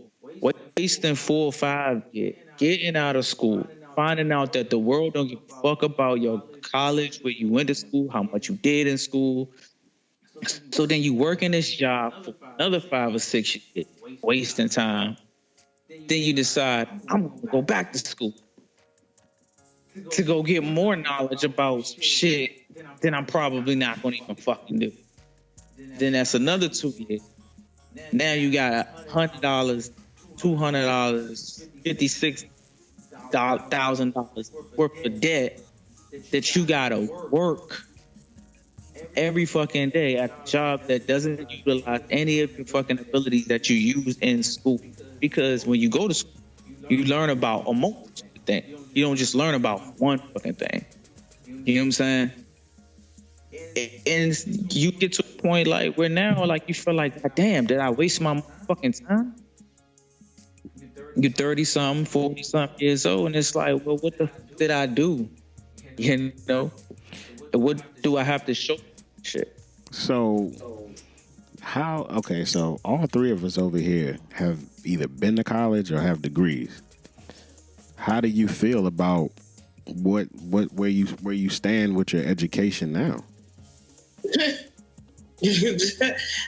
Wasting 4 or 5 years, getting out of school, finding out that the world don't give a fuck about your college, where you went to school, how much you did in school. So then you work in this job for another 5 or 6 years, wasting time. Then you decide, I'm going to go back to school to go get more knowledge about some shit than I'm probably not going to even fucking do. Then that's another 2 years. Now you got $100, $200, $56,000 worth of debt that you got to work every fucking day at a job that doesn't utilize any of your fucking abilities that you use in school. Because when you go to school, you learn about a multitude of things. You don't just learn about one fucking thing. You know what I'm saying? And you get to a point where now, you feel like, God damn, did I waste my fucking time? You're 30-something, 40-something years old, and it's like, well, what the fuck did I do? You know? What do I have to show? Shit. So all 3 of us over here have either been to college or have degrees. How do you feel about where you stand with your education now?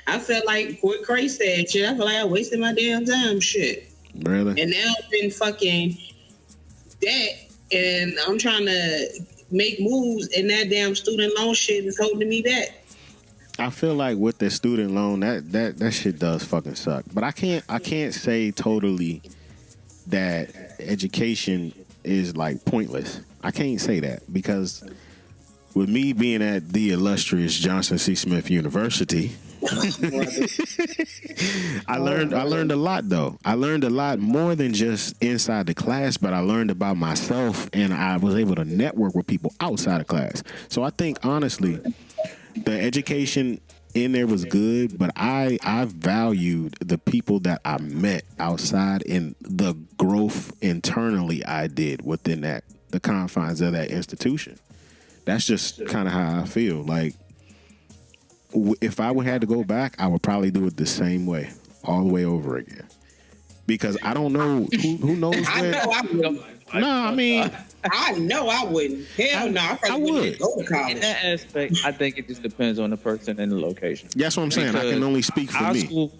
I felt like what Cray said, shit. I feel like I wasted my damn time, shit. Really? And now I've been fucking debt, and I'm trying to make moves, and that damn student loan shit is holding me back. I feel like with the student loan, that shit does fucking suck. But I can't say totally that education is pointless. I can't say that, because with me being at the illustrious Johnson C. Smith University, I learned a lot though. I learned a lot more than just inside the class, but I learned about myself, and I was able to network with people outside of class. So I think honestly, the education in there was good, but I valued the people that I met outside and the growth internally I did within the confines of that institution. That's just kind of how I feel. Like, if I would had to go back, I would probably do it the same way, all the way over again. Because I don't know who knows I where. know I wouldn't. No, I mean, I know I wouldn't. Hell no, I probably wouldn't go to In college. that aspect, I think it just depends on the person and the location. that's what I'm saying. I can only speak for me.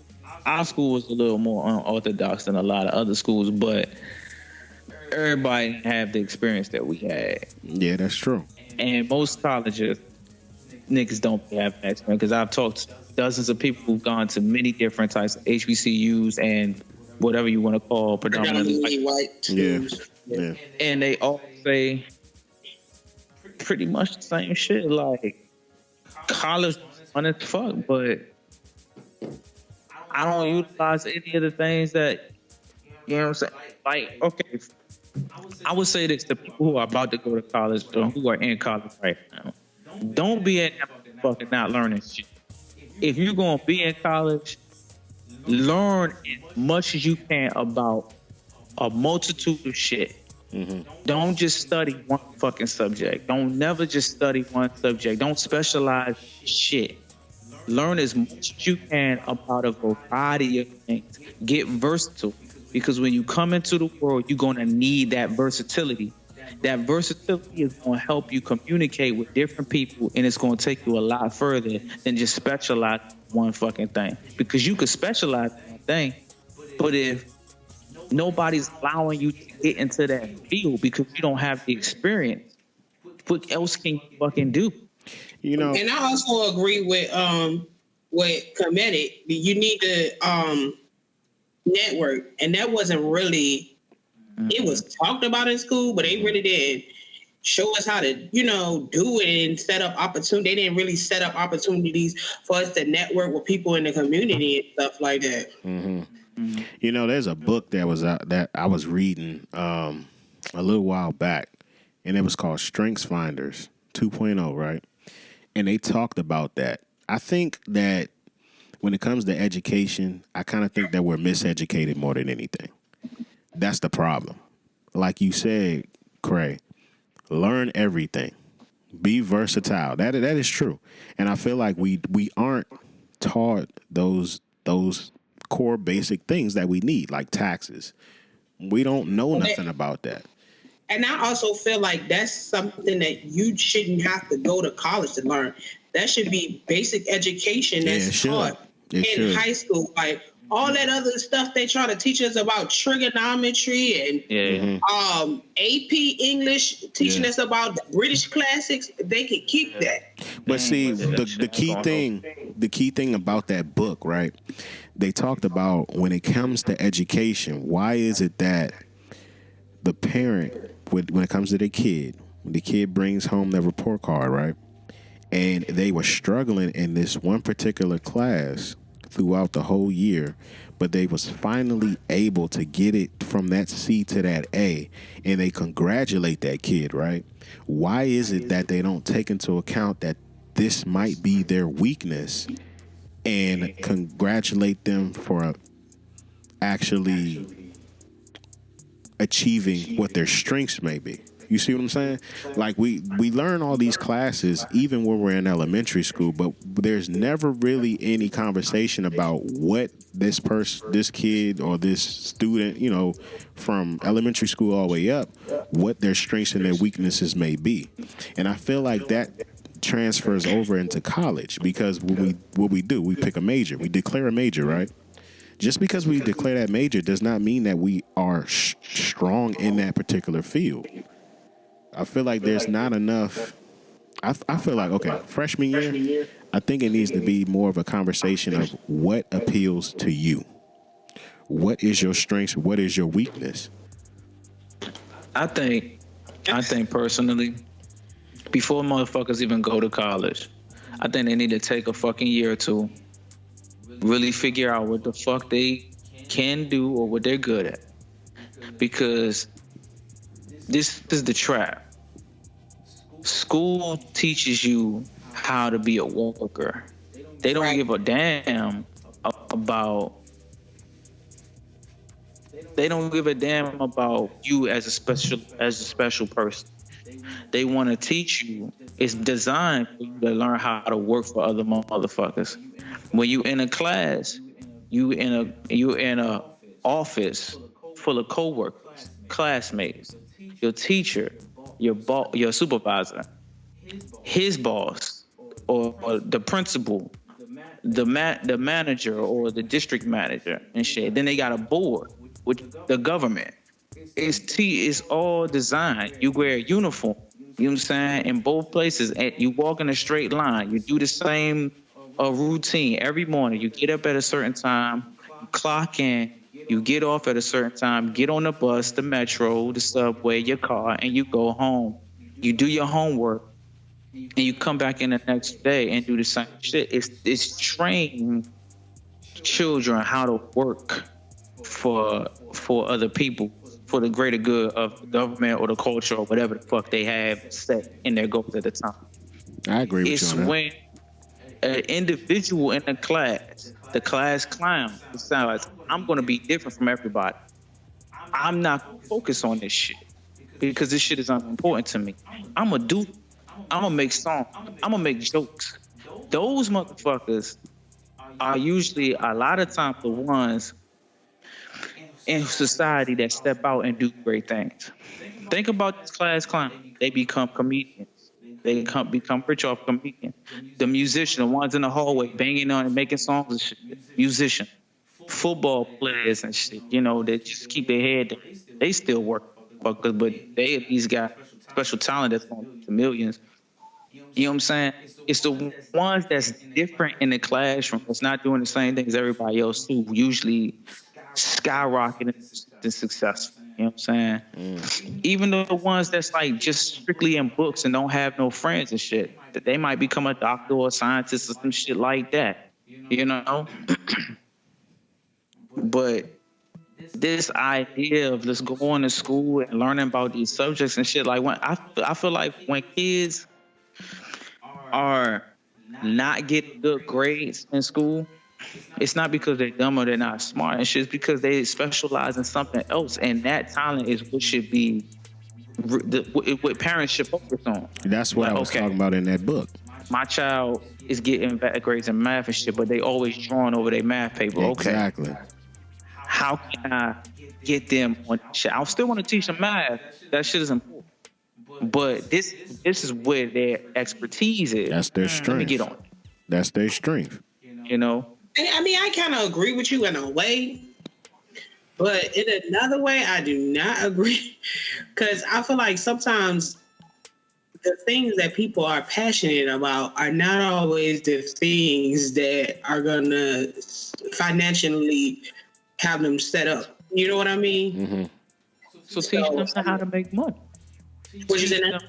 Our school was a little more unorthodox than a lot of other schools, but everybody have the experience that we had. Yeah, that's true. And most colleges, niggas don't have that experience, because I've talked to dozens of people who've gone to many different types of HBCUs and whatever you want to call predominantly white schools. Yeah. and they all say pretty much the same shit. Like, college is fun as fuck, but I don't utilize any of the things that, you know what I'm saying? Like, okay, I would say this to people who are about to go to college or who are in college right now. Don't be in that fucking not learning shit. If you're going to be in college, learn as much as you can about a multitude of shit. Don't just study one fucking subject. Don't never just study one subject. Don't specialize shit. Learn as much as you can about a variety of things. Get versatile, because when you come into the world, you're going to need that versatility. That versatility is going to help you communicate with different people, and it's going to take you a lot further than just specialize in one fucking thing. Because you could specialize in one thing, but if nobody's allowing you to get into that field because you don't have the experience, what else can you fucking do? You know, And I also agree with Comedic. You need to network, and that wasn't really. It was talked about in school, but they really didn't show us how to, do it and set up opportunity. They didn't really set up opportunities for us to network with people in the community and stuff like that. You know, there's a book that was out that I was reading a little while back, and it was called Strengths Finders 2.0, right? And they talked about that. I think that when it comes to education, I kind of think that we're miseducated more than anything. That's the problem. Like you said, Cray, learn everything. Be versatile. That is true. And I feel like we aren't taught those core basic things that we need, like taxes. We don't know nothing about that. And I also feel like that's something that you shouldn't have to go to college to learn. That should be basic education that's taught in high school. Like, all that other stuff they try to teach us about trigonometry and AP English, teaching us about British classics, they could keep that. But see, the key thing about that book, right? They talked about when it comes to education, why is it that the parent, when it comes to their kid, when the kid brings home their report card, right? And they were struggling in this one particular class throughout the whole year, but they was finally able to get it from that C to that A, and they congratulate that kid, right? Why is it that they don't take into account that this might be their weakness and congratulate them for actually achieving what their strengths may be? You see what I'm saying? Like, we learn all these classes even when we're in elementary school, but there's never really any conversation about what this kid or this student, from elementary school all the way up, what their strengths and their weaknesses may be. And I feel like that transfers over into college, because what we do, we pick a major, we declare a major, right? Just because we declare that major does not mean that we are strong in that particular field. I feel like there's not enough. I feel like, okay, freshman year, I think it needs to be more of a conversation of what appeals to you. What is your strengths? What is your weakness? I think personally, before motherfuckers even go to college, I think they need to take a fucking year or two, really figure out what the fuck they can do or what they're good at. Because this is the trap. School teaches you how to be a worker. They don't Right. give a damn about. They don't give a damn about you as a special person. They want to teach you. It's designed for you to learn how to work for other motherfuckers. When you in a class, you in a office full of coworkers, classmates, your teacher, your supervisor, his boss, or the principal, the manager or the district manager and shit. Then they got a board with the government. It's all designed. You wear a uniform. You know what I'm saying? In both places, and you walk in a straight line. You do the same routine every morning. You get up at a certain time. You clock in. You get off at a certain time. Get on the bus, the metro, the subway, your car, and you go home. You do your homework, and you come back in the next day and do the same shit. It's training children how to work for other people, for the greater good of the government or the culture or whatever the fuck they have set in their goals at the time. I agree with It's you on that. when an individual in the class clown, decides, I'm going to be different from everybody. I'm not going to focus on this shit because this shit is unimportant to me. I'm going to make songs. I'm going to make jokes. Those motherfuckers are usually a lot of times the ones in society that step out and do great things. Think about this class clown. They become comedians. They become rich off comedians. The musician, the ones in the hallway banging on and making songs and shit. Musician. Football players and shit. You know, they just keep their head down. They still work, but they at least got special talent that's going to millions. You know what I'm saying? It's the ones that's different in the classroom, that's not doing the same thing as everybody else who usually skyrocketing and successful. You know what I'm saying? Even the ones that's like just strictly in books and don't have no friends and shit, that they might become a doctor or a scientist or some shit like that. You know? But this idea of let's go on to school and learning about these subjects and shit, like when I feel like when kids are not getting good grades in school, it's not because they're dumb or they're not smart. It's just because they specialize in something else, and that talent is what should be what parents should focus on. That's what Like, I was okay, talking about in that book. my child is getting bad grades in math and shit, but they always drawing over their math paper. Okay, Exactly. how can I get them on shit? I still want to teach them math. That shit is important. But this is where their expertise is. That's their Let me strength. get on it. That's their strength. You know? I mean, I kind of agree with you in a way, but in another way, I do not agree. Because I feel like sometimes the things that people are passionate about are not always the things that are going to financially have them set up. You know what I mean? Mm-hmm. So teach them how to make money. What you saying?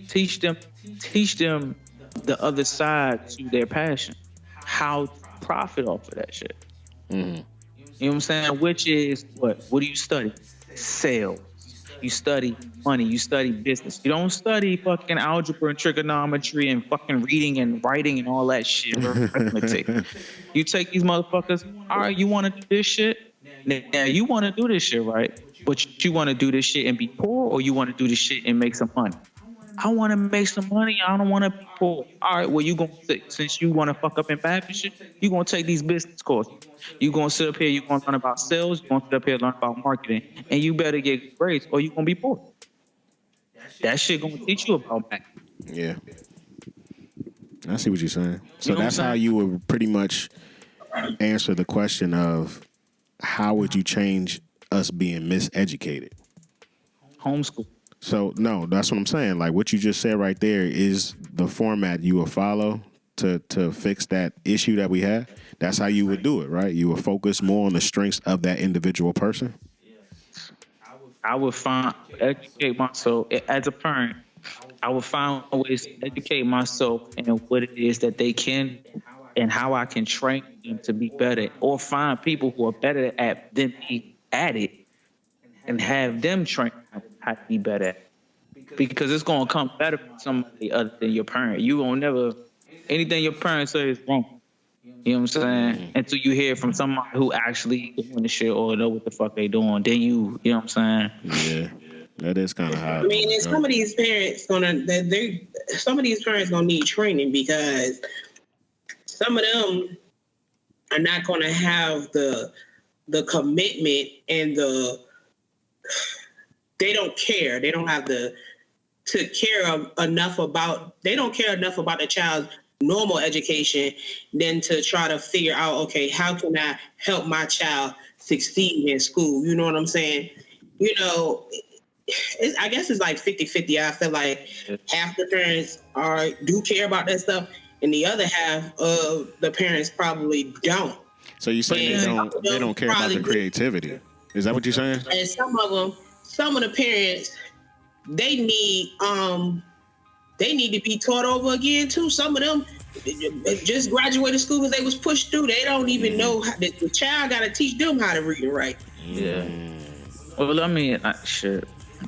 Teach them the other side to their passion. How to profit off of that shit. Mm-hmm. You know what I'm saying? Which is what? What do you study? Sales. You study money. You study business. You don't study fucking algebra and trigonometry and fucking reading and writing and all that shit. Arithmetic. You take these motherfuckers. All right, you want to do this shit? Now you want to do this shit, right? But you want to do this shit and be poor, or you want to do this shit and make some money? I want to make some money. I don't want to be poor. All right, well, you going to, since you want to fuck up in bad and shit, you going to take these business courses. You going to sit up here, you going to learn about sales, you going to sit up here and learn about marketing, and you better get grades or you going to be poor. That shit going to teach you about that. Yeah. I see what you're saying. So You know what that's I'm how saying? you would pretty much answer the question of how would you change us being miseducated? Homeschool. So, no, that's what I'm saying. Like, what you just said right there is the format you will follow to fix that issue that we have. That's how you would do it, right? You would focus more on the strengths of that individual person. I would educate myself as a parent. I would find ways to educate myself in what it is that they can and how I can train them to be better, or find people who are better than me at it and have them train how to be better at it. Because it's going to come better from somebody other than your parent. You won't never, anything your parents say is wrong. You know what I'm saying? Until you hear from somebody who actually doing the shit or know what the fuck they doing, then you know what I'm saying? Yeah, that is kind of hard. I mean, and some of these parents gonna need training because some of them are not gonna have the commitment and they don't care. They don't have enough about the child's normal education than to try to figure out, okay, how can I help my child succeed in school? You know what I'm saying? You know, I guess it's like 50-50. I feel like half the parents do care about that stuff, and the other half of the parents probably don't. So you say they don't care about the creativity? Is that what you're saying? And some of the parents, they need to be taught over again too. Some of them just graduated school because they was pushed through. They don't even know how, the child got to teach them how to read and write. Yeah. Well, I mean, shit.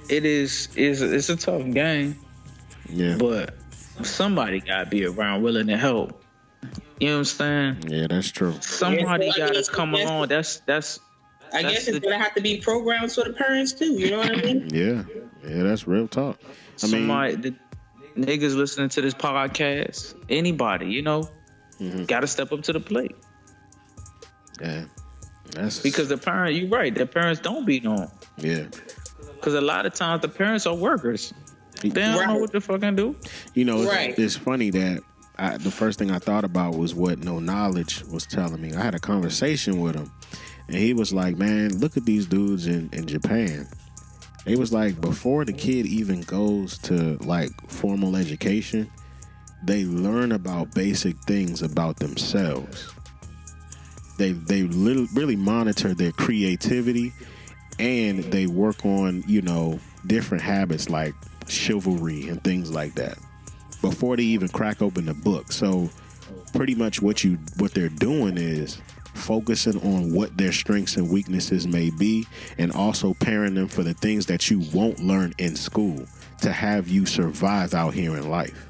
It's a tough game. Yeah. But somebody got to be around willing to help. You know what I'm saying? Yeah, that's true. Somebody got to come along. That's. I guess it's gonna have to be programs for the parents too. You know what I mean? Yeah, that's real talk. The niggas listening to this podcast, anybody, you know, got to step up to the plate. Yeah, that's because the parent. You're right. The parents don't be known. Yeah. Because a lot of times the parents are workers. They don't know what to fucking do. You know, it's funny that the first thing I thought about was what No Knowledge was telling me. I had a conversation with him, and he was like, man, look at these dudes in Japan. They was like, before the kid even goes to like formal education, they learn about basic things about themselves. They really monitor their creativity, and they work on, you know, different habits like chivalry and things like that before they even crack open the book. So pretty much what they're doing is focusing on what their strengths and weaknesses may be, and also pairing them for the things that you won't learn in school to have you survive out here in life.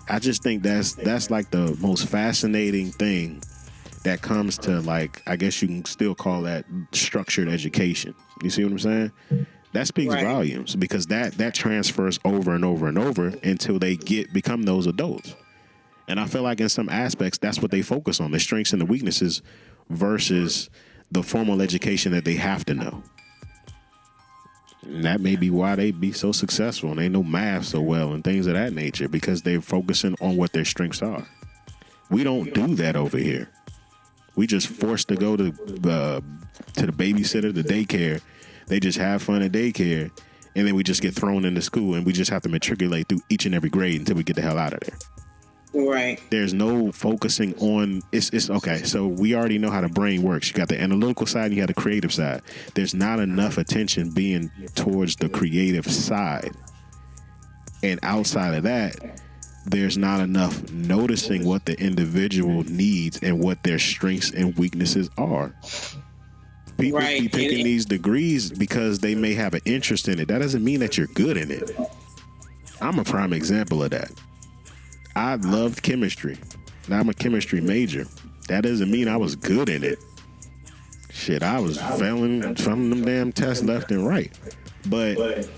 I just think that's like the most fascinating thing that comes to, like, I guess you can still call that structured education. You see what I'm saying? That speaks volumes, because that transfers over and over and over until they become those adults. And I feel like in some aspects, that's what they focus on, the strengths and the weaknesses versus the formal education that they have to know. And that may be why they be so successful and they know math so well and things of that nature, because they're focusing on what their strengths are. We don't do that over here. We just forced to go to the babysitter, the daycare. They just have fun at daycare, and then we just get thrown into school, and we just have to matriculate through each and every grade until we get the hell out of there. Right. There's no focusing on it's okay. So we already know how the brain works. You got the analytical side, and you got the creative side. There's not enough attention being towards the creative side. And outside of that, there's not enough noticing what the individual needs and what their strengths and weaknesses are. People be picking these degrees because they may have an interest in it. That doesn't mean that you're good in it. I'm a prime example of that. I loved chemistry. Now I'm a chemistry major. That doesn't mean I was good in it. Shit, I was failing them damn tests left and right. But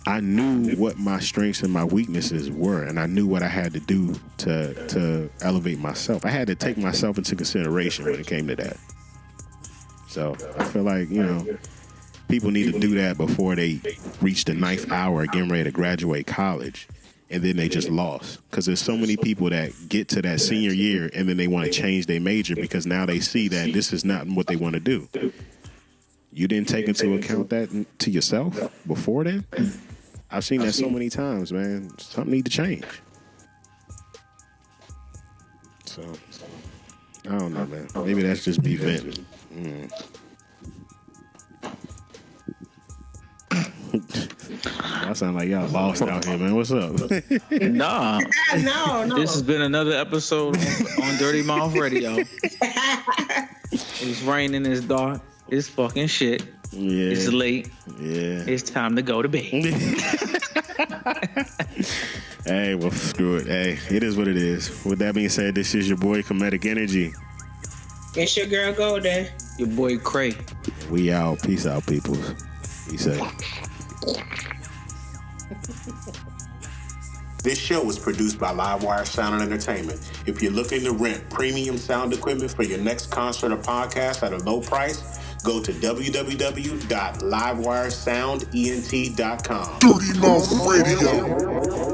I knew what my strengths and my weaknesses were, and I knew what I had to do to elevate myself. I had to take myself into consideration when it came to that. So I feel like, you know, people need to do that before they reach the 9th hour getting ready to graduate college, and then they just lost. Because there's so many people that get to that senior year and then they want to change their major because now they see that this is not what they want to do. You didn't take into account that to yourself before then? I've seen that so many times, man. Something need to change. So, I don't know, man. Maybe that's just me venting. I sound like y'all lost out here, man. What's up? Nah. No. This has been another episode on Dirty Mouth Radio. It's raining, it's dark, it's fucking shit. Yeah. It's late. Yeah. It's time to go to bed. Hey, well, screw it. Hey, it is what it is. With that being said, this is your boy Comedic Energy. It's your girl Golden. Your boy Cray. We out. Peace out, people. Be safe. This show was produced by Livewire Sound and Entertainment. If you're looking to rent premium sound equipment for your next concert or podcast at a low price, go to www.livewiresoundent.com. Dirty Mouth Radio.